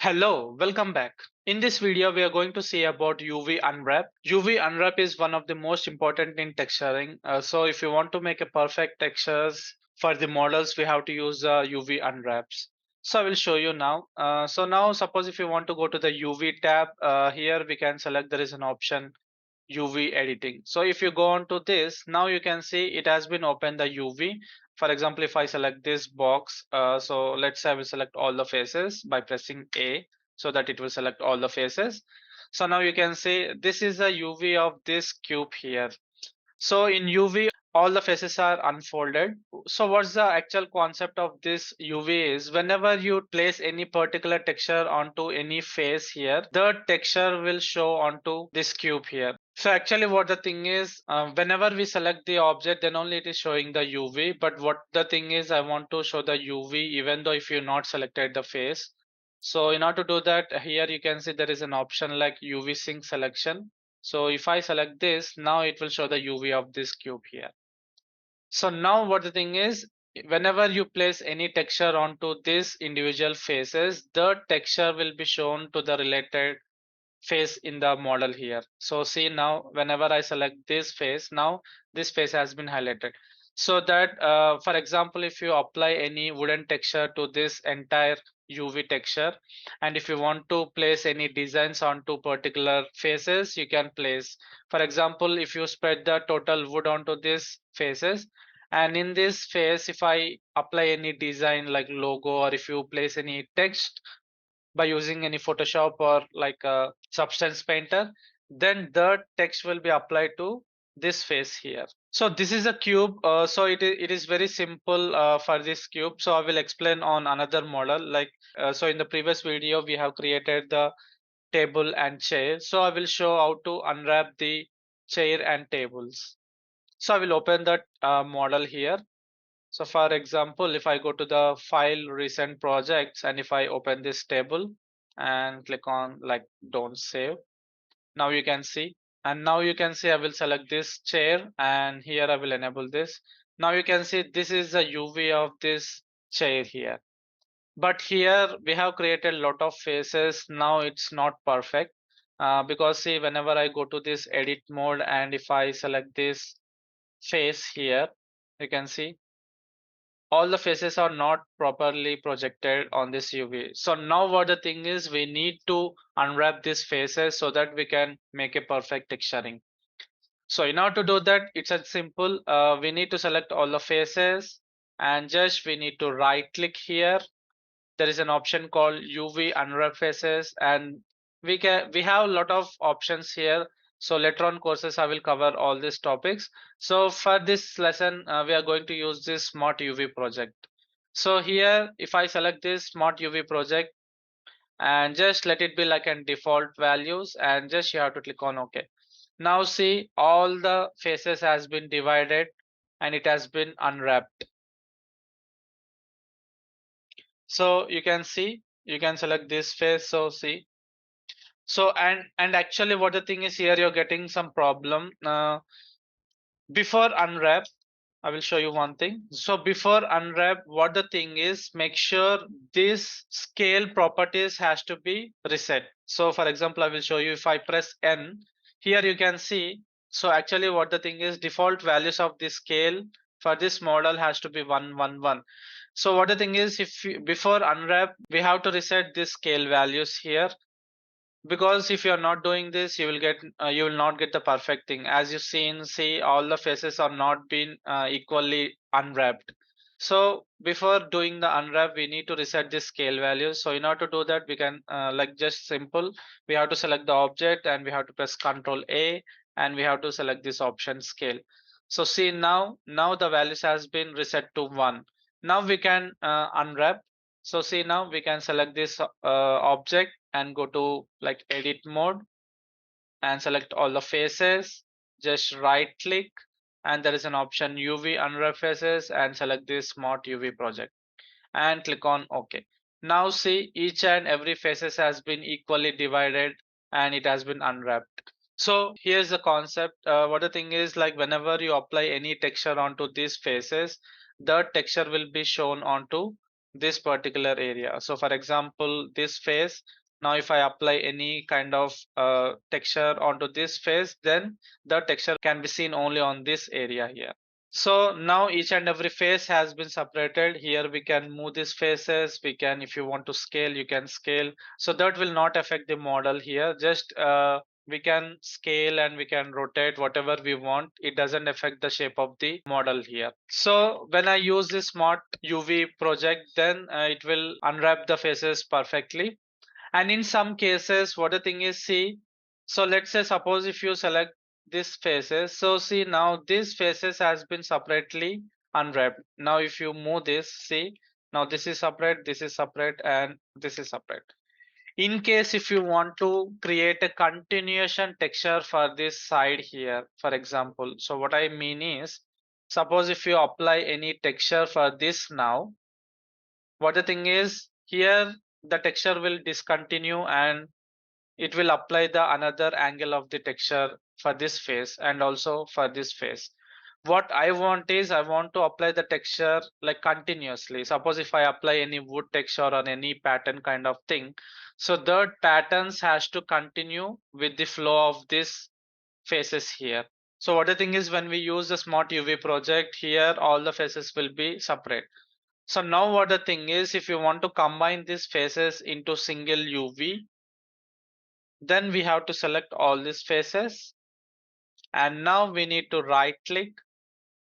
Hello, welcome back. In this video, we are going to see about UV Unwrap. UV Unwrap is one of the most important in texturing. So if you want to make a perfect textures for the models, we have to use UV Unwraps. So I will show you now. So now suppose if you want to go to the UV tab, here we can select there is an option UV editing. So if you go on to this, now you can see it has been opened the UV. For example, if I select this box, so let's say I will select all the faces by pressing A so that it will select all the faces. So now you can see this is the UV of this cube here. So in UV, all the faces are unfolded. So what's the actual concept of this UV is whenever you place any particular texture onto any face here, the texture will show onto this cube here. So actually what the thing is, whenever we select the object, then only it is showing the UV. But what the thing is, I want to show the UV even though if you not selected the face. So in order to do that, here you can see there is an option like UV sync selection. So if I select this, now it will show the UV of this cube here. So now what the thing is, whenever you place any texture onto this individual faces, the texture will be shown to the related face in the model here. So see now, whenever I select this face, now this face has been highlighted. So that, for example, if you apply any wooden texture to this entire UV texture, and if you want to place any designs onto particular faces, you can place. For example, if you spread the total wood onto these faces, and in this face, if I apply any design like logo, or if you place any text by using any Photoshop or like a Substance Painter, then the text will be applied to this face here. So this is a cube. So it is very simple for this cube. So I will explain on another model. Like so in the previous video, we have created the table and chair. So I will show how to unwrap the chair and tables. So I will open that model here. So for example, if I go to the file recent projects and if I open this table and click on like don't save, now you can see, and now you can see I will select this chair and here I will enable this. Now you can see this is the UV of this chair here. But here we have created a lot of faces. Now it's not perfect because see whenever I go to this edit mode and if I select this face here, you can see all the faces are not properly projected on this UV. So now what the thing is, we need to unwrap these faces so that we can make a perfect texturing. So in order to do that, it's as simple. We need to select all the faces and just we need to right click here. There is an option called UV Unwrap Faces, and we have a lot of options here. So later on courses I will cover all these topics. So for this lesson we are going to use this Smart UV project. So here if I select this Smart UV project and just let it be like an default values and just you have to click on OK. Now see all the faces has been divided and it has been unwrapped. So you can see, you can select this face. So see, so and actually what the thing is, here you're getting some problem before unwrap. I will show you one thing. So before unwrap, what the thing is, make sure this scale properties has to be reset. So for example, I will show you if I press N, here you can see. So actually what the thing is, default values of the scale for this model has to be 111. So what the thing is, if you, before unwrap, we have to reset this scale values here, because if you're not doing this, you will not get the perfect thing. As you see all the faces are not being equally unwrapped. So before doing the unwrap, we need to reset the scale values. So in order to do that, we can like just simple, we have to select the object and we have to press Ctrl A and we have to select this option scale. So see now the values has been reset to 1. Now we can unwrap. So see now we can select this object and go to like edit mode and select all the faces. Just right click and there is an option UV Unwrap Faces and select this Smart UV project and click on OK. Now see each and every faces has been equally divided and it has been unwrapped. So here's the concept. What the thing is, like whenever you apply any texture onto these faces, the texture will be shown onto this particular area. So for example, this face, now if I apply any kind of texture onto this face, then the texture can be seen only on this area here. So now each and every face has been separated. Here we can move these faces. We can, if you want to scale, you can scale. So that will not affect the model here. Just we can scale and we can rotate whatever we want. It doesn't affect the shape of the model here. So when I use this smart UV project, then it will unwrap the faces perfectly. And in some cases, what the thing is, see, so let's say suppose if you select this faces, so see now this faces has been separately unwrapped. Now if you move this, see, now this is separate, and this is separate. In case if you want to create a continuation texture for this side here, for example, so what I mean is, suppose if you apply any texture for this now, what the thing is here, the texture will discontinue and it will apply the another angle of the texture for this face and also for this face. What I want is, I want to apply the texture like continuously. Suppose if I apply any wood texture or any pattern kind of thing, so that patterns has to continue with the flow of this faces here. So what the thing is, when we use the smart UV project here, all the faces will be separate. So now what the thing is, if you want to combine these faces into single UV, then we have to select all these faces, and now we need to right click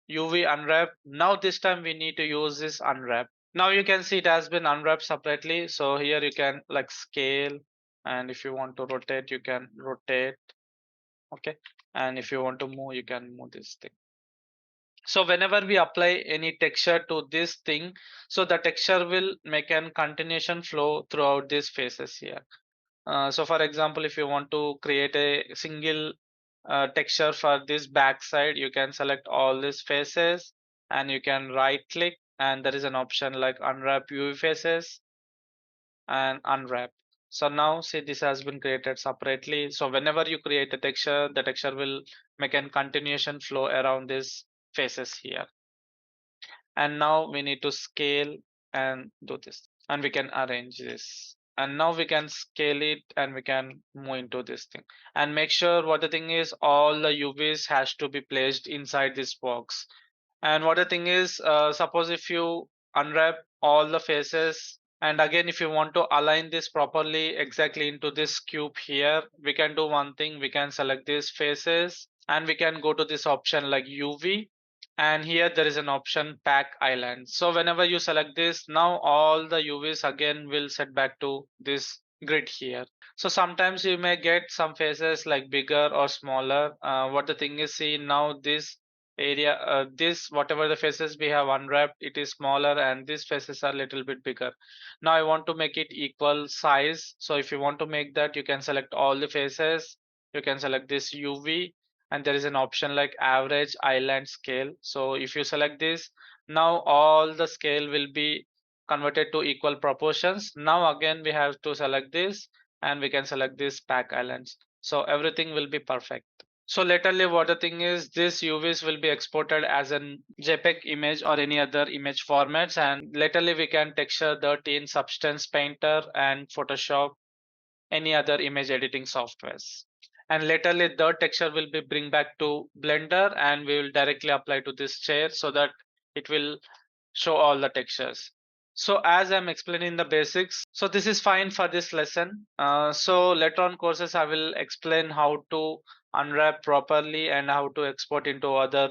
UV unwrap. Now this time we need to use this unwrap. Now you can see it has been unwrapped separately. So here you can like scale, and if you want to rotate, you can rotate. Okay. And if you want to move, you can move this thing. So whenever we apply any texture to this thing, so the texture will make an continuation flow throughout these faces here. So for example, if you want to create a single texture for this backside, you can select all these faces and you can right click, and there is an option like unwrap UV faces and unwrap. So now see, this has been created separately. So whenever you create a texture, the texture will make a continuation flow around these faces here. And now we need to scale and do this, and we can arrange this, and now we can scale it and we can move into this thing, and make sure what the thing is, all the UVs has to be placed inside this box. And what the thing is, suppose if you unwrap all the faces, and again if you want to align this properly exactly into this cube here, we can do one thing. We can select these faces and we can go to this option like UV, and here there is an option pack island. So whenever you select this, now all the UVs again will set back to this grid here. So sometimes you may get some faces like bigger or smaller. What the thing is, see now this area, this whatever the faces we have unwrapped, it is smaller, and these faces are little bit bigger. Now I want to make it equal size. So if you want to make that, you can select all the faces, you can select this UV, and there is an option like average island scale. So if you select this, now all the scale will be converted to equal proportions. Now again we have to select this, and we can select this pack islands, so everything will be perfect. So laterally what the thing is, this UVs will be exported as an JPEG image or any other image formats, and laterally we can texture that in Substance Painter and Photoshop, any other image editing softwares. And laterally the texture will be bring back to Blender, and we will directly apply to this chair so that it will show all the textures. So as I'm explaining the basics, so this is fine for this lesson. So later on courses I will explain how to unwrap properly and how to export into other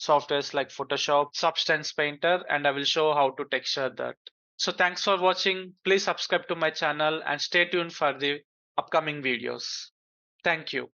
softwares like Photoshop, Substance Painter, and I will show how to texture that. So thanks for watching. Please subscribe to my channel and stay tuned for the upcoming videos. Thank you.